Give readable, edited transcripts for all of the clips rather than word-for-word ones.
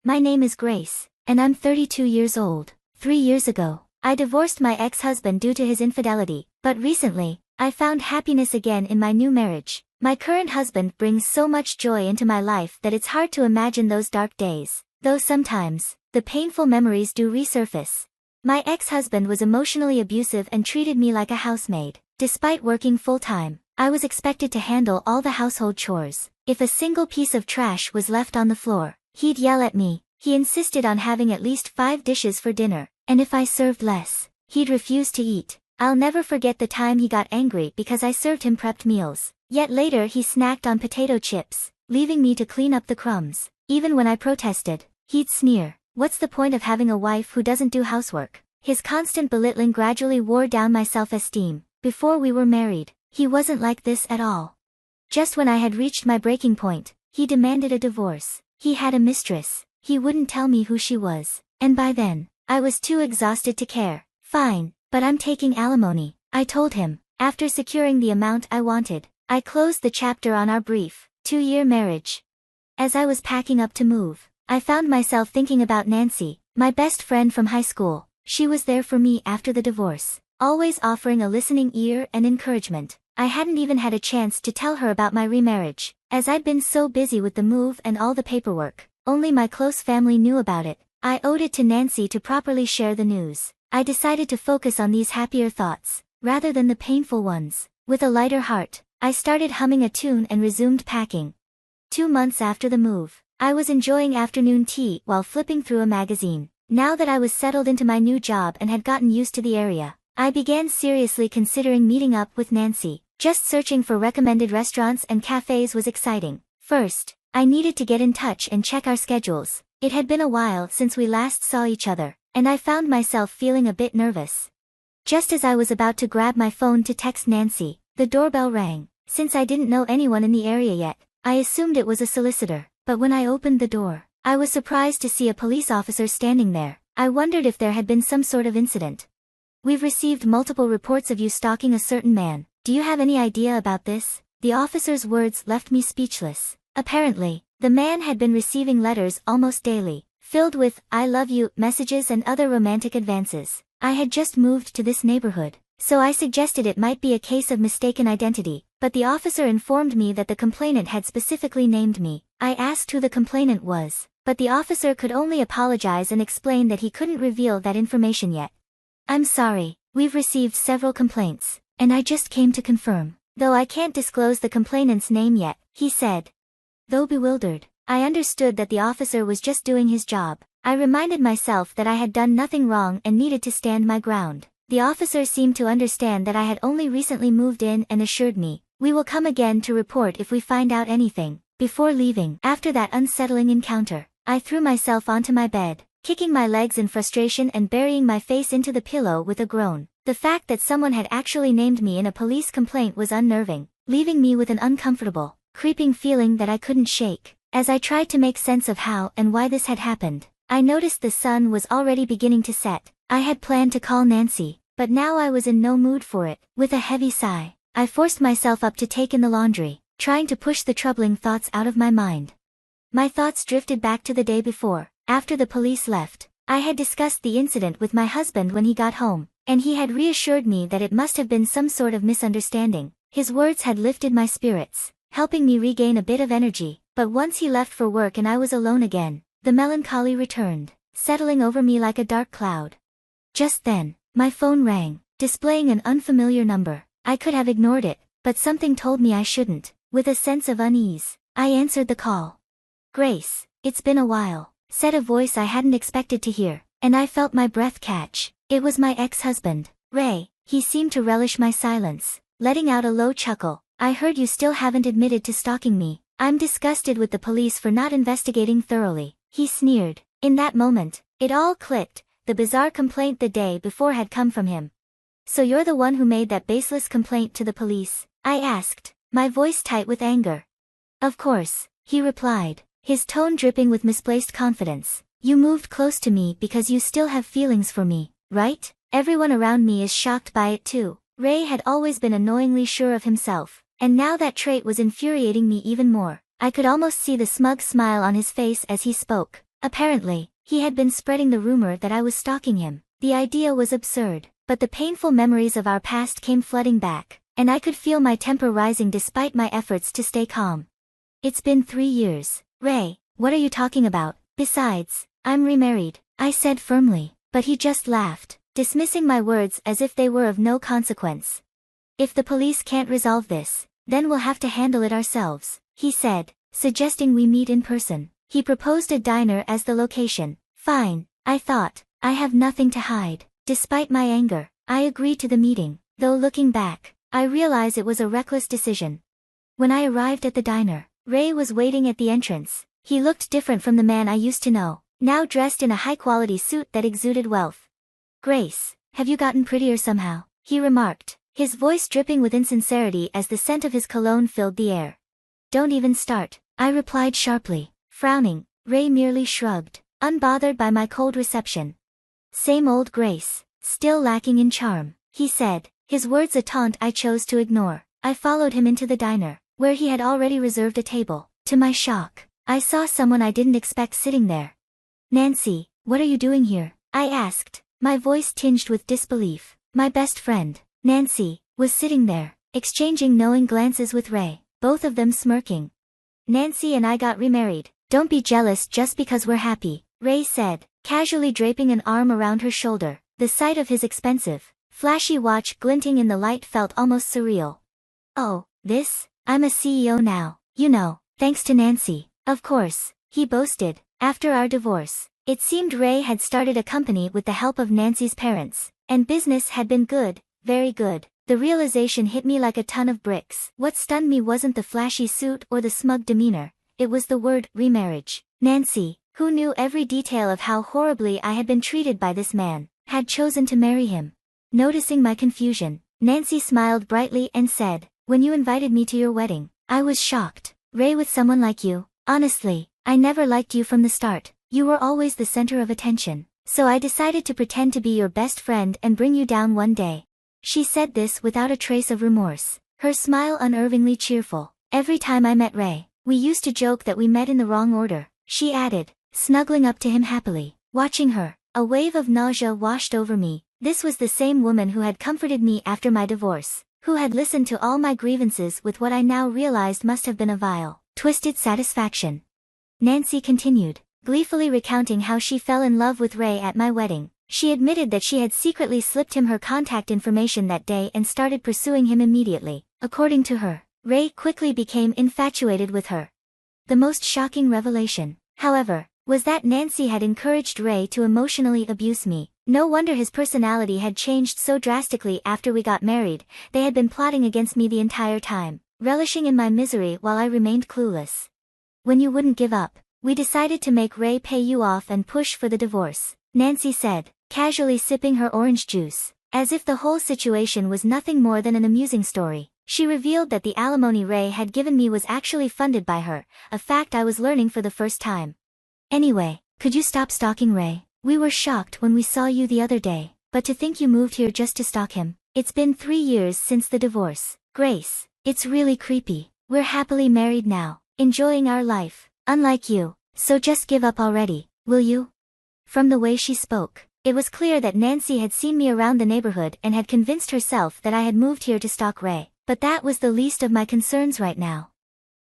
My name is Grace, and I'm 32 years old. 3 years ago, I divorced my ex-husband due to his infidelity, but recently, I found happiness again in my new marriage. My current husband brings so much joy into my life that it's hard to imagine those dark days, though sometimes, the painful memories do resurface. My ex-husband was emotionally abusive and treated me like a housemaid. Despite working full-time, I was expected to handle all the household chores. If a single piece of trash was left on the floor, he'd yell at me. He insisted on having at least 5 dishes for dinner, and if I served less, he'd refuse to eat. I'll never forget the time he got angry because I served him prepped meals. Yet later he snacked on potato chips, leaving me to clean up the crumbs. Even when I protested, he'd sneer, "What's the point of having a wife who doesn't do housework?" His constant belittling gradually wore down my self-esteem. Before we were married, he wasn't like this at all. Just when I had reached my breaking point, he demanded a divorce. He had a mistress. He wouldn't tell me who she was, and by then, I was too exhausted to care. "Fine, but I'm taking alimony," I told him. After securing the amount I wanted, I closed the chapter on our brief, 2-year marriage. As I was packing up to move, I found myself thinking about Nancy, my best friend from high school. She was there for me after the divorce, always offering a listening ear and encouragement. I hadn't even had a chance to tell her about my remarriage, as I'd been so busy with the move and all the paperwork. Only my close family knew about it. I owed it to Nancy to properly share the news. I decided to focus on these happier thoughts, rather than the painful ones. With a lighter heart, I started humming a tune and resumed packing. 2 months after the move, I was enjoying afternoon tea while flipping through a magazine. Now that I was settled into my new job and had gotten used to the area, I began seriously considering meeting up with Nancy. Just searching for recommended restaurants and cafes was exciting. First, I needed to get in touch and check our schedules. It had been a while since we last saw each other, and I found myself feeling a bit nervous. Just as I was about to grab my phone to text Nancy, the doorbell rang. Since I didn't know anyone in the area yet, I assumed it was a solicitor, but when I opened the door, I was surprised to see a police officer standing there. I wondered if there had been some sort of incident. "We've received multiple reports of you stalking a certain man. Do you have any idea about this?" The officer's words left me speechless. Apparently, the man had been receiving letters almost daily, filled with "I love you" messages and other romantic advances. I had just moved to this neighborhood, so I suggested it might be a case of mistaken identity, but the officer informed me that the complainant had specifically named me. I asked who the complainant was, but the officer could only apologize and explain that he couldn't reveal that information yet. "I'm sorry, we've received several complaints, and I just came to confirm, though I can't disclose the complainant's name yet," he said. Though bewildered, I understood that the officer was just doing his job. I reminded myself that I had done nothing wrong and needed to stand my ground. The officer seemed to understand that I had only recently moved in and assured me, "We will come again to report if we find out anything." Before leaving, after that unsettling encounter, I threw myself onto my bed, kicking my legs in frustration and burying my face into the pillow with a groan. The fact that someone had actually named me in a police complaint was unnerving, leaving me with an uncomfortable, creeping feeling that I couldn't shake. As I tried to make sense of how and why this had happened, I noticed the sun was already beginning to set. I had planned to call Nancy, but now I was in no mood for it. With a heavy sigh, I forced myself up to take in the laundry, trying to push the troubling thoughts out of my mind. My thoughts drifted back to the day before. After the police left, I had discussed the incident with my husband when he got home, and he had reassured me that it must have been some sort of misunderstanding. His words had lifted my spirits, helping me regain a bit of energy, but once he left for work and I was alone again, the melancholy returned, settling over me like a dark cloud. Just then, my phone rang, displaying an unfamiliar number. I could have ignored it, but something told me I shouldn't. With a sense of unease, I answered the call. "Grace, it's been a while," said a voice I hadn't expected to hear, and I felt my breath catch. It was my ex-husband, Ray. He seemed to relish my silence, letting out a low chuckle. "I heard you still haven't admitted to stalking me. I'm disgusted with the police for not investigating thoroughly," he sneered. In that moment, it all clicked. The bizarre complaint the day before had come from him. "So you're the one who made that baseless complaint to the police?" I asked, my voice tight with anger. "Of course," he replied, his tone dripping with misplaced confidence. "You moved close to me because you still have feelings for me, right? Everyone around me is shocked by it too." Ray had always been annoyingly sure of himself, and now that trait was infuriating me even more. I could almost see the smug smile on his face as he spoke. Apparently, he had been spreading the rumor that I was stalking him. The idea was absurd, but the painful memories of our past came flooding back, and I could feel my temper rising despite my efforts to stay calm. It's been 3 years. Ray, what are you talking about? Besides, I'm remarried, I said firmly, but he just laughed, dismissing my words as if they were of no consequence. If the police can't resolve this, then we'll have to handle it ourselves, he said, suggesting we meet in person. He proposed a diner as the location. Fine, I thought, I have nothing to hide. Despite my anger, I agreed to the meeting, though looking back, I realize it was a reckless decision. When I arrived at the diner, Ray was waiting at the entrance. He looked different from the man I used to know, now dressed in a high-quality suit that exuded wealth. Grace, have you gotten prettier somehow? He remarked, his voice dripping with insincerity as the scent of his cologne filled the air. Don't even start, I replied sharply. Frowning, Ray merely shrugged, unbothered by my cold reception. Same old Grace, still lacking in charm, he said, his words a taunt I chose to ignore. I followed him into the diner, where he had already reserved a table. To my shock, I saw someone I didn't expect sitting there. Nancy, what are you doing here? I asked, my voice tinged with disbelief. My best friend, Nancy, was sitting there, exchanging knowing glances with Ray, both of them smirking. Nancy and I got remarried. Don't be jealous just because we're happy, Ray said, casually draping an arm around her shoulder. The sight of his expensive, flashy watch glinting in the light felt almost surreal. Oh, I'm a CEO now, you know, thanks to Nancy. Of course, he boasted, after our divorce. It seemed Ray had started a company with the help of Nancy's parents, and business had been good, very good. The realization hit me like a ton of bricks. What stunned me wasn't the flashy suit or the smug demeanor. It was the word, remarriage. Nancy, who knew every detail of how horribly I had been treated by this man, had chosen to marry him. Noticing my confusion, Nancy smiled brightly and said, when you invited me to your wedding, I was shocked. Ray, with someone like you? Honestly, I never liked you from the start. You were always the center of attention. So I decided to pretend to be your best friend and bring you down one day. She said this without a trace of remorse, her smile unervingly cheerful. Every time I met Ray, we used to joke that we met in the wrong order, she added, snuggling up to him happily. Watching her, a wave of nausea washed over me. This was the same woman who had comforted me after my divorce, who had listened to all my grievances with what I now realized must have been a vile, twisted satisfaction. Nancy continued, gleefully recounting how she fell in love with Ray at my wedding. She admitted that she had secretly slipped him her contact information that day and started pursuing him immediately. According to her, Ray quickly became infatuated with her. The most shocking revelation, however, was that Nancy had encouraged Ray to emotionally abuse me. No wonder his personality had changed so drastically after we got married. They had been plotting against me the entire time, relishing in my misery while I remained clueless. When you wouldn't give up, we decided to make Ray pay you off and push for the divorce, Nancy said, casually sipping her orange juice. As if the whole situation was nothing more than an amusing story, she revealed that the alimony Ray had given me was actually funded by her, a fact I was learning for the first time. Anyway, could you stop stalking Ray? We were shocked when we saw you the other day, but to think you moved here just to stalk him. It's been 3 years since the divorce. Grace, it's really creepy. We're happily married now, enjoying our life, unlike you, so just give up already, will you? From the way she spoke, it was clear that Nancy had seen me around the neighborhood and had convinced herself that I had moved here to stalk Ray, but that was the least of my concerns right now.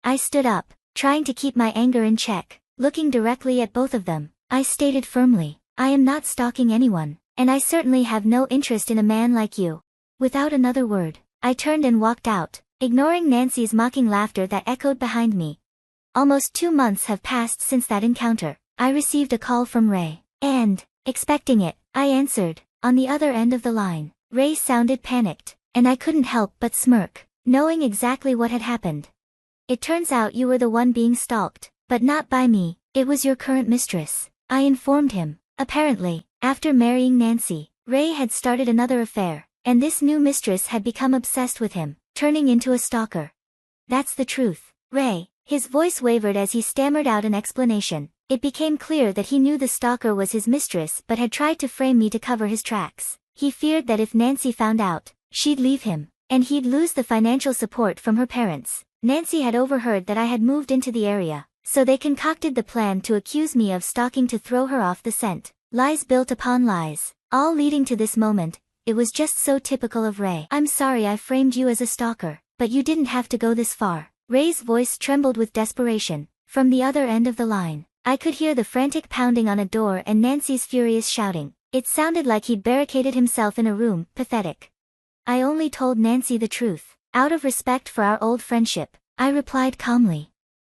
I stood up, trying to keep my anger in check, looking directly at both of them. I stated firmly, I am not stalking anyone, and I certainly have no interest in a man like you. Without another word, I turned and walked out, ignoring Nancy's mocking laughter that echoed behind me. Almost 2 months have passed since that encounter. I received a call from Ray, and, expecting it, I answered. On the other end of the line, Ray sounded panicked, and I couldn't help but smirk, knowing exactly what had happened. It turns out you were the one being stalked, but not by me. It was your current mistress, I informed him. Apparently, after marrying Nancy, Ray had started another affair, and this new mistress had become obsessed with him, turning into a stalker. That's the truth, Ray. His voice wavered as he stammered out an explanation. It became clear that he knew the stalker was his mistress but had tried to frame me to cover his tracks. He feared that if Nancy found out, she'd leave him, and he'd lose the financial support from her parents. Nancy had overheard that I had moved into the area, So they concocted the plan to accuse me of stalking to throw her off the scent. Lies built upon lies, all leading to this moment. It was just so typical of Ray. I'm sorry I framed you as a stalker, but you didn't have to go this far. Ray's voice trembled with desperation. From the other end of the line, I could hear the frantic pounding on a door and Nancy's furious shouting. It sounded like he'd barricaded himself in a room. Pathetic. I only told Nancy the truth, out of respect for our old friendship, I replied calmly.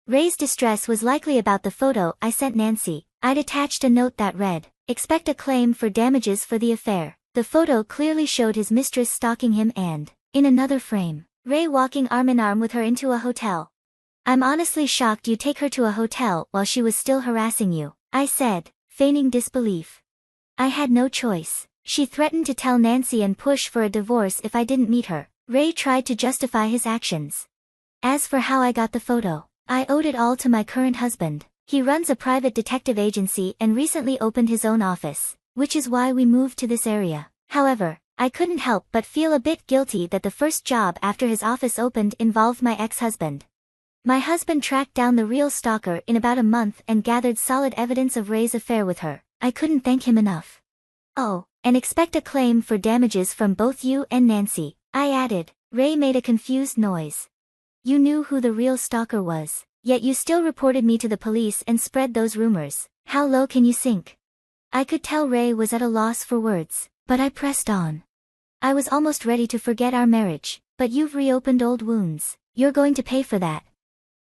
Ray's distress was likely about the photo I sent Nancy. I'd attached a note that read, "Expect a claim for damages for the affair." The photo clearly showed his mistress stalking him and, in another frame, Ray walking arm in arm with her into a hotel. I'm honestly shocked you take her to a hotel while she was still harassing you, I said, feigning disbelief. I had no choice. She threatened to tell Nancy and push for a divorce if I didn't meet her. Ray tried to justify his actions. As for how I got the photo, I owed it all to my current husband. He runs a private detective agency and recently opened his own office, which is why we moved to this area. However, I couldn't help but feel a bit guilty that the first job after his office opened involved my ex-husband. My husband tracked down the real stalker in about a month and gathered solid evidence of Ray's affair with her. I couldn't thank him enough. Oh, and expect a claim for damages from both you and Nancy, I added. Ray made a confused noise. You knew who the real stalker was, yet you still reported me to the police and spread those rumors. How low can you sink? I could tell Ray was at a loss for words, but I pressed on. I was almost ready to forget our marriage, but you've reopened old wounds. You're going to pay for that.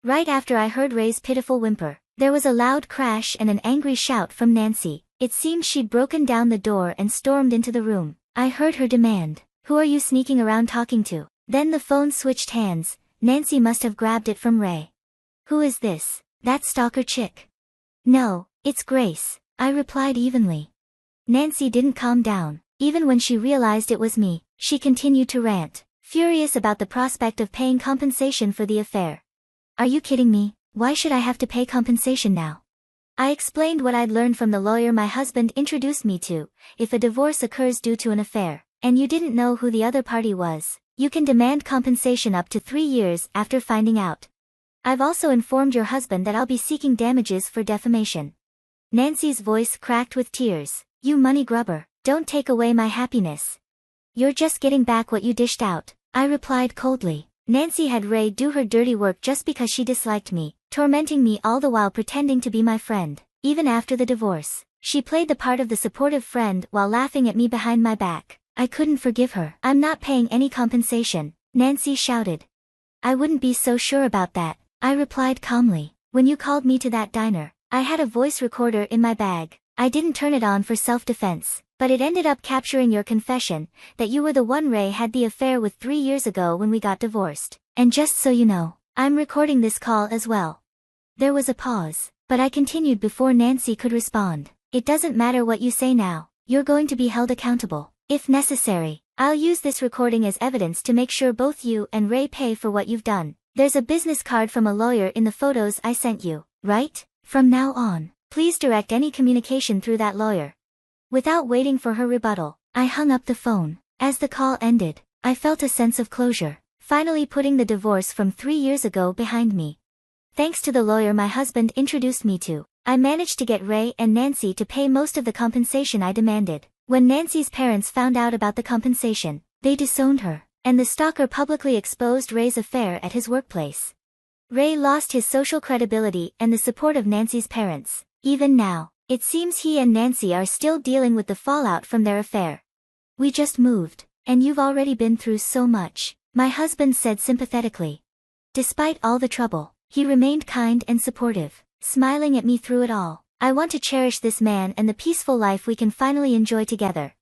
Right after I heard Ray's pitiful whimper, there was a loud crash and an angry shout from Nancy. It seemed she'd broken down the door and stormed into the room. I heard her demand, "Who are you sneaking around talking to?" Then the phone switched hands. Nancy must have grabbed it from Ray. Who is this? That stalker chick? No, it's Grace, I replied evenly. Nancy didn't calm down. Even when she realized it was me, she continued to rant, furious about the prospect of paying compensation for the affair. Are you kidding me? Why should I have to pay compensation now? I explained what I'd learned from the lawyer my husband introduced me to. If a divorce occurs due to an affair, and you didn't know who the other party was, you can demand compensation up to 3 years after finding out. I've also informed your husband that I'll be seeking damages for defamation. Nancy's voice cracked with tears. You money grubber, don't take away my happiness. You're just getting back what you dished out, I replied coldly. Nancy had Ray do her dirty work just because she disliked me, tormenting me all the while pretending to be my friend. Even after the divorce, she played the part of the supportive friend while laughing at me behind my back. I couldn't forgive her. I'm not paying any compensation, Nancy shouted. I wouldn't be so sure about that, I replied calmly. When you called me to that diner, I had a voice recorder in my bag. I didn't turn it on for self-defense, but it ended up capturing your confession, that you were the one Ray had the affair with 3 years ago when we got divorced. And just so you know, I'm recording this call as well. There was a pause, but I continued before Nancy could respond. It doesn't matter what you say now, you're going to be held accountable. If necessary, I'll use this recording as evidence to make sure both you and Ray pay for what you've done. There's a business card from a lawyer in the photos I sent you, right? From now on, please direct any communication through that lawyer. Without waiting for her rebuttal, I hung up the phone. As the call ended, I felt a sense of closure, finally putting the divorce from 3 years ago behind me. Thanks to the lawyer my husband introduced me to, I managed to get Ray and Nancy to pay most of the compensation I demanded. When Nancy's parents found out about the compensation, they disowned her, and the stalker publicly exposed Ray's affair at his workplace. Ray lost his social credibility and the support of Nancy's parents. Even now, it seems he and Nancy are still dealing with the fallout from their affair. We just moved, and you've already been through so much, my husband said sympathetically. Despite all the trouble, he remained kind and supportive, smiling at me through it all. I want to cherish this man and the peaceful life we can finally enjoy together.